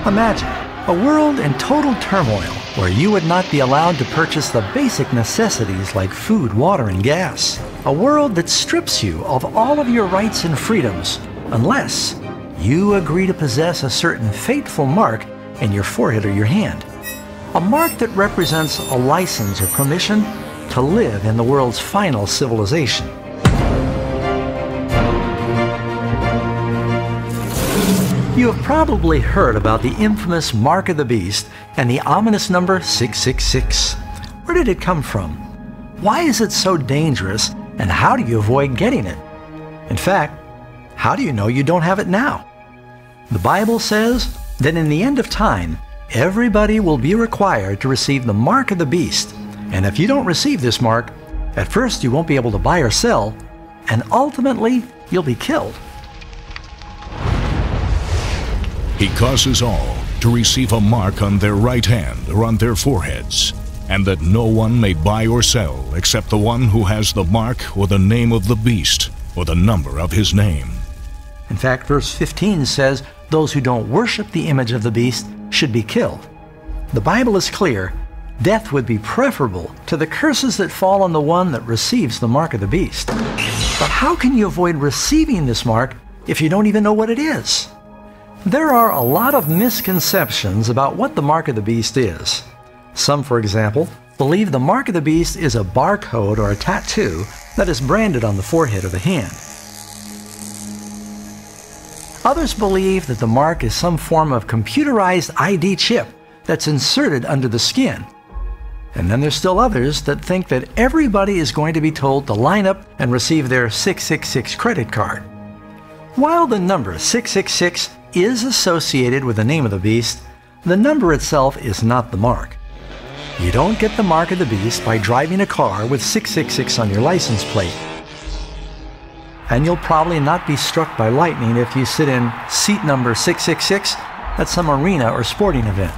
Imagine a world in total turmoil where you would not be allowed to purchase the basic necessities like food, water, and gas. A world that strips you of all of your rights and freedoms unless you agree to possess a certain fateful mark in your forehead or your hand. A mark that represents a license or permission to live in the world's final civilization. You have probably heard about the infamous Mark of the Beast and the ominous number 666. Where did it come from? Why is it so dangerous, and how do you avoid getting it? In fact, how do you know you don't have it now? The Bible says that in the end of time, everybody will be required to receive the Mark of the Beast. And if you don't receive this mark, at first you won't be able to buy or sell, and ultimately you'll be killed. He causes all to receive a mark on their right hand or on their foreheads, and that no one may buy or sell except the one who has the mark or the name of the beast or the number of his name. In fact, verse 15 says those who don't worship the image of the beast should be killed. The Bible is clear. Death would be preferable to the curses that fall on the one that receives the mark of the beast. But how can you avoid receiving this mark if you don't even know what it is? There are a lot of misconceptions about what the mark of the beast is. Some, for example, believe the mark of the beast is a barcode or a tattoo that is branded on the forehead or the hand. Others believe that the mark is some form of computerized ID chip that's inserted under the skin. And then there's still others that think that everybody is going to be told to line up and receive their 666 credit card. While the number 666 is associated with the name of the beast, the number itself is not the mark. You don't get the mark of the beast by driving a car with 666 on your license plate. And you'll probably not be struck by lightning if you sit in seat number 666 at some arena or sporting event.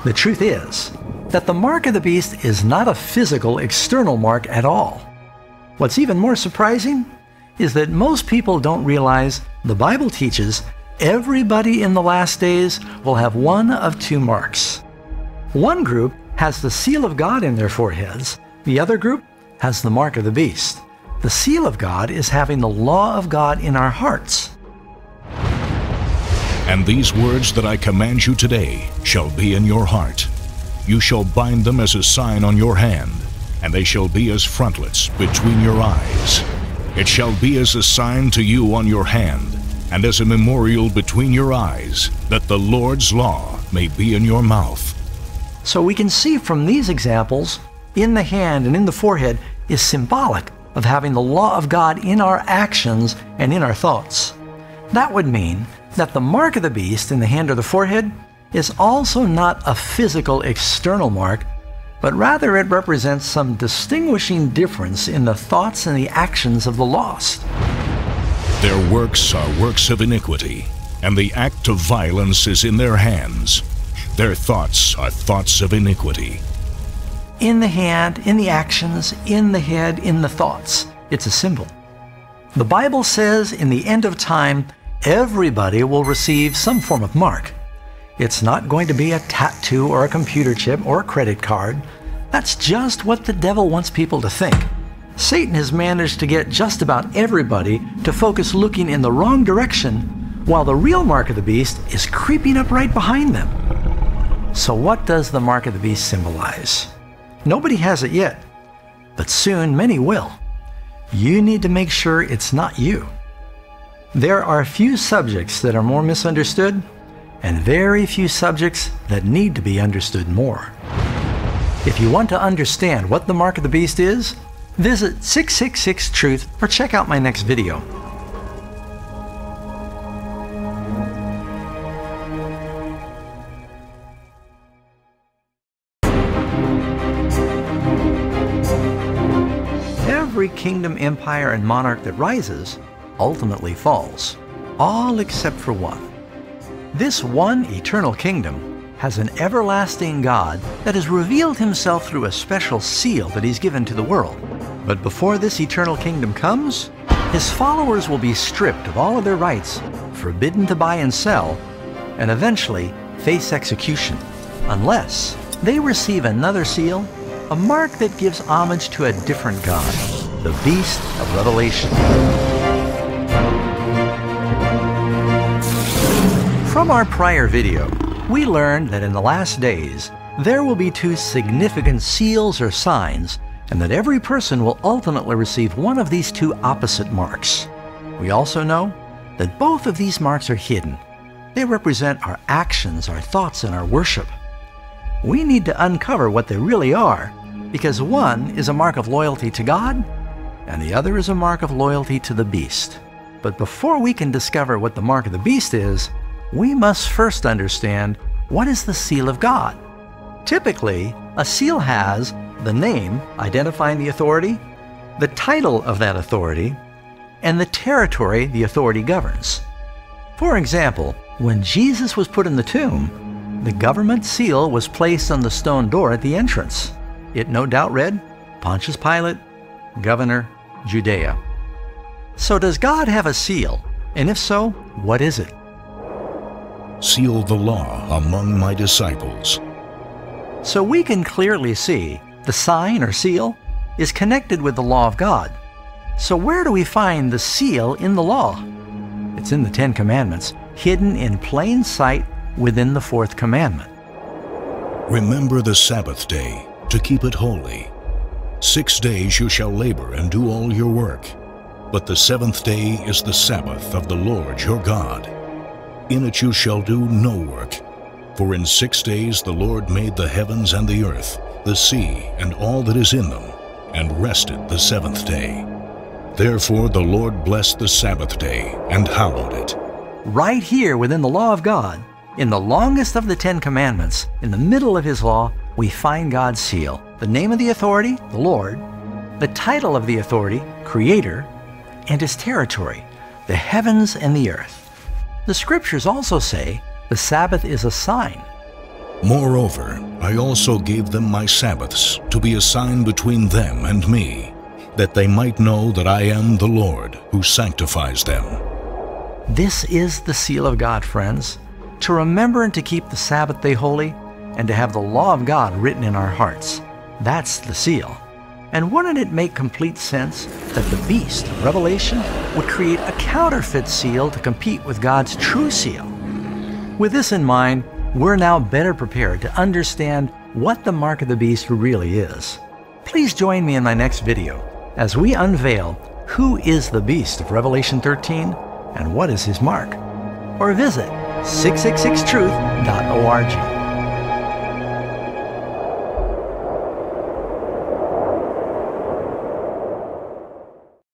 The truth is that the mark of the beast is not a physical external mark at all. What's even more surprising is that most people don't realize the Bible teaches everybody in the last days will have one of two marks. One group has the seal of God in their foreheads. The other group has the mark of the beast. The seal of God is having the law of God in our hearts. And these words that I command you today shall be in your heart. You shall bind them as a sign on your hand, and they shall be as frontlets between your eyes. It shall be as a sign to you on your hand, and as a memorial between your eyes, that the Lord's law may be in your mouth. So we can see from these examples, in the hand and in the forehead is symbolic of having the law of God in our actions and in our thoughts. That would mean that the mark of the beast in the hand or the forehead is also not a physical external mark, but rather it represents some distinguishing difference in the thoughts and the actions of the lost. Their works are works of iniquity, and the act of violence is in their hands. Their thoughts are thoughts of iniquity. In the hand, in the actions, in the head, in the thoughts. It's a symbol. The Bible says in the end of time, everybody will receive some form of mark. It's not going to be a tattoo or a computer chip or a credit card. That's just what the devil wants people to think. Satan has managed to get just about everybody to focus looking in the wrong direction, while the real mark of the beast is creeping up right behind them. So what does the mark of the beast symbolize? Nobody has it yet, but soon many will. You need to make sure it's not you. There are few subjects that are more misunderstood, and very few subjects that need to be understood more. If you want to understand what the mark of the beast is, visit 666 Truth or check out my next video. Every kingdom, empire, and monarch that rises ultimately falls, all except for one. This one eternal kingdom has an everlasting God that has revealed himself through a special seal that he's given to the world. But before this eternal kingdom comes, His followers will be stripped of all of their rights, forbidden to buy and sell, and eventually face execution, unless they receive another seal, a mark that gives homage to a different God, the beast of Revelation. From our prior video, we learned that in the last days, there will be two significant seals or signs, and that every person will ultimately receive one of these two opposite marks. We also know that both of these marks are hidden. They represent our actions, our thoughts, and our worship. We need to uncover what they really are, because one is a mark of loyalty to God, and the other is a mark of loyalty to the beast. But before we can discover what the mark of the beast is, we must first understand what is the seal of God. Typically, a seal has the name identifying the authority, the title of that authority, and the territory the authority governs. For example, when Jesus was put in the tomb, the government seal was placed on the stone door at the entrance. It no doubt read, Pontius Pilate, Governor, Judea. So does God have a seal? And if so, what is it? Seal the law among my disciples. So we can clearly see the sign or seal is connected with the law of God. So where do we find the seal in the law? It's in the 10 Commandments, hidden in plain sight within the 4th commandment. Remember the Sabbath day, to keep it holy. 6 days you shall labor and do all your work, but the 7th day is the Sabbath of the Lord your God. In it you shall do no work, for in 6 days the Lord made the heavens and the earth, the sea, and all that is in them, and rested the 7th day. Therefore the Lord blessed the Sabbath day and hallowed it. Right here within the law of God, in the longest of the 10 Commandments, in the middle of His law, we find God's seal, the name of the authority, the Lord, the title of the authority, Creator, and His territory, the heavens and the earth. The Scriptures also say the Sabbath is a sign. Moreover, I also gave them my Sabbaths to be a sign between them and me, that they might know that I am the Lord who sanctifies them. This is the seal of God, friends, to remember and to keep the Sabbath day holy, and to have the law of God written in our hearts. That's the seal. And wouldn't it make complete sense that the beast of Revelation would create a counterfeit seal to compete with God's true seal? With this in mind, we're now better prepared to understand what the mark of the beast really is. Please join me in my next video as we unveil who is the beast of Revelation 13 and what is his mark. Or visit 666truth.org.